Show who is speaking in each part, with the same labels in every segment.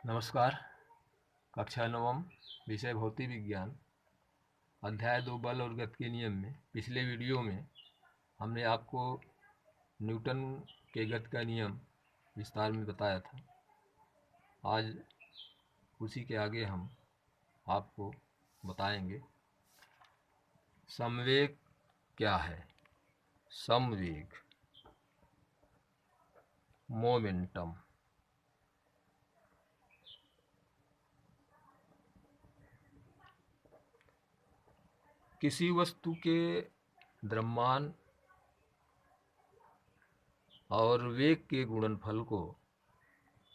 Speaker 1: नमस्कार। कक्षा नवम, विषय भौतिक विज्ञान, अध्याय 2 बल और गति के नियम में पिछले वीडियो में हमने आपको न्यूटन के गति का नियम विस्तार में बताया था। आज उसी के आगे हम आपको बताएंगे समवेग क्या है। समवेग, मोमेंटम। किसी वस्तु के द्रव्यमान और वेग के गुणनफल को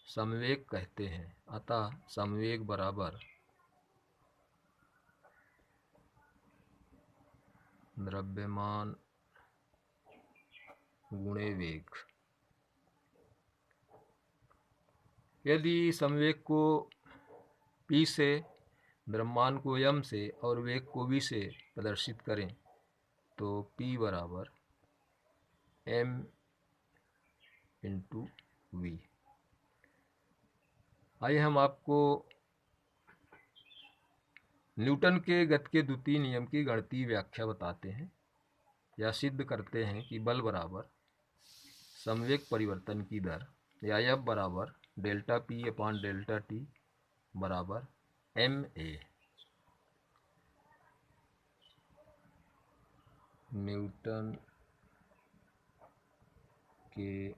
Speaker 1: समवेग कहते हैं। अतः समवेग बराबर द्रव्यमान गुणे वेग। यदि समवेग को P से, द्रव्यमान को m से और वेग को v से प्रदर्शित करें तो P बराबर m इंटू वी। आइए हम आपको न्यूटन के गति के द्वितीय नियम की गणितीय व्याख्या बताते हैं या सिद्ध करते हैं कि बल बराबर समवेग परिवर्तन की दर या F बराबर delta P upon delta T बराबर ma। न्यूटन के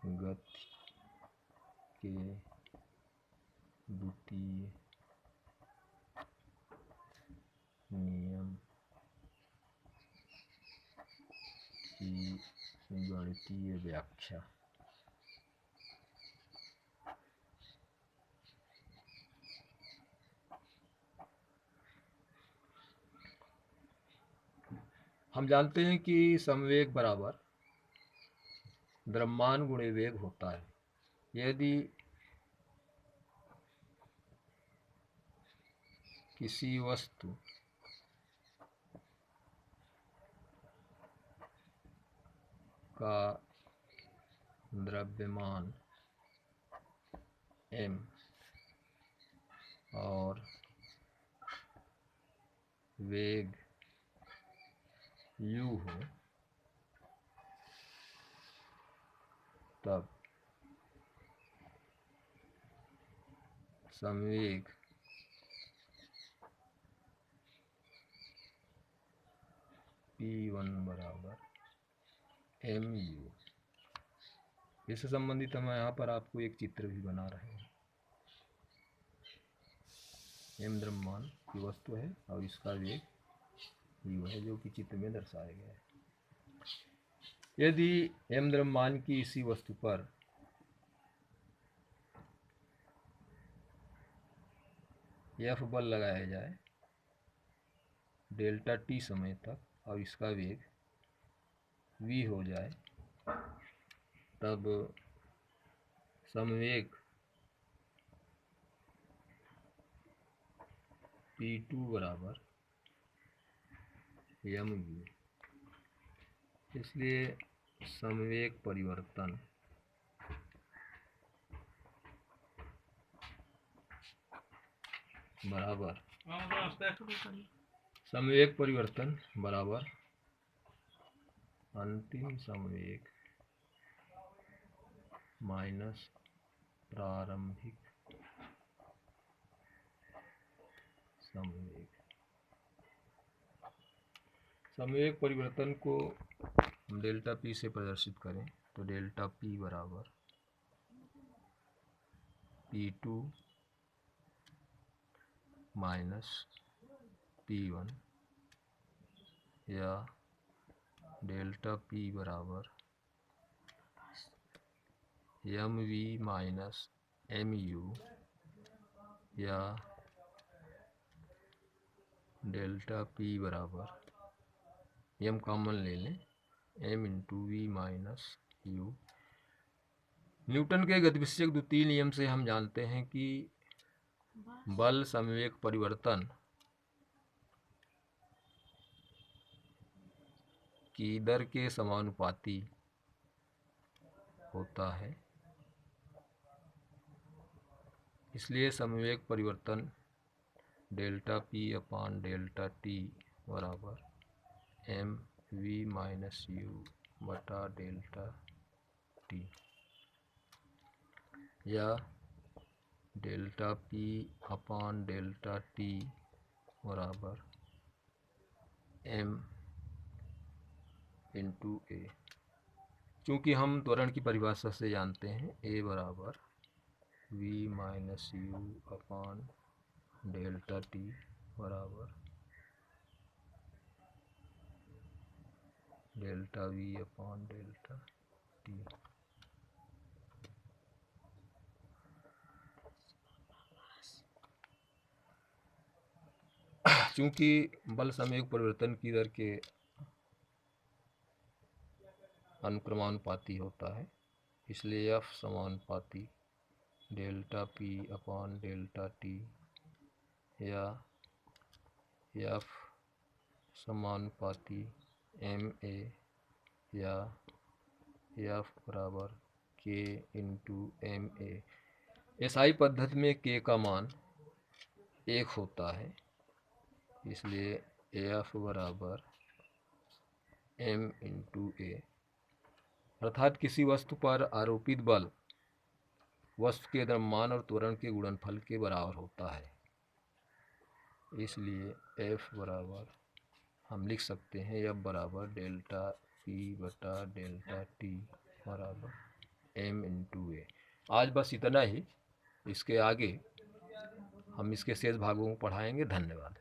Speaker 1: गति के द्वितीय नियम की गणितीय व्याख्या। हम जानते हैं कि समवेग बराबर द्रव्यमान गुणे वेग होता है। यदि किसी वस्तु का द्रव्यमान m और वेग u हो तब समवेग P1 बराबर mu। इससे संबंधित हम यहाँ पर आपको एक चित्र भी बना रहे हैं। m द्रव्यमान की वस्तु है और इसका वेग u है, जो कि चित्र में दर्शाया गया है। यदि m द्रव्यमान की इसी वस्तु पर F बल लगाया जाए डेल्टा T समय तक और इसका वेग v हो जाए, तब समवेग P2 बराबर mu। इसलिए समवेग परिवर्तन बराबर अंतिम समवेग माइनस प्रारंभिक समवेग। समवेग परिवर्तन को हम डेल्टा P से प्रदर्शित करें तो डेल्टा P बराबर P2 माइनस P1 या डेल्टा P बराबर mv माइनस mu या डेल्टा P बराबर m कॉमन ले लें m into v minus u। Newton के गतिविषयक द्वितीय नियम से हम जानते हैं कि बल समवेग परिवर्तन की दर के समानुपाती होता है। इसलिए संवेग परिवर्तन डेल्टा पी अपान डेल्टा टी बराबर एम वी माइनस यू बटा डेल्टा टी, या डेल्टा पी अपान डेल्टा टी बराबर एम इंटू ए। चूँकि हम त्वरण की परिभाषा से जानते हैं ए बराबर v minus u upon delta t बराबर delta v upon delta t. चूँकि बल संवेग परिवर्तन की दर के अनुक्रमानुपाती होता है, इसलिए एफ समानुपाती डेल्टा पी अपान डेल्टा टी या एफ समानुपाती एम ए या एफ बराबर के इंटू एम ए। एसआई पद्धति में के का मान 1 होता है, इसलिए एफ बराबर एम इंटू ए, अर्थात किसी वस्तु पर आरोपित बल वस्तु के द्रव्यमान और त्वरण के गुणनफल के बराबर होता है। इसलिए एफ बराबर हम लिख सकते हैं एफ बराबर डेल्टा पी बटा डेल्टा टी बराबर एम इंटू ए। आज बस इतना ही, इसके आगे हम इसके शेष भागों को पढ़ाएंगे। धन्यवाद।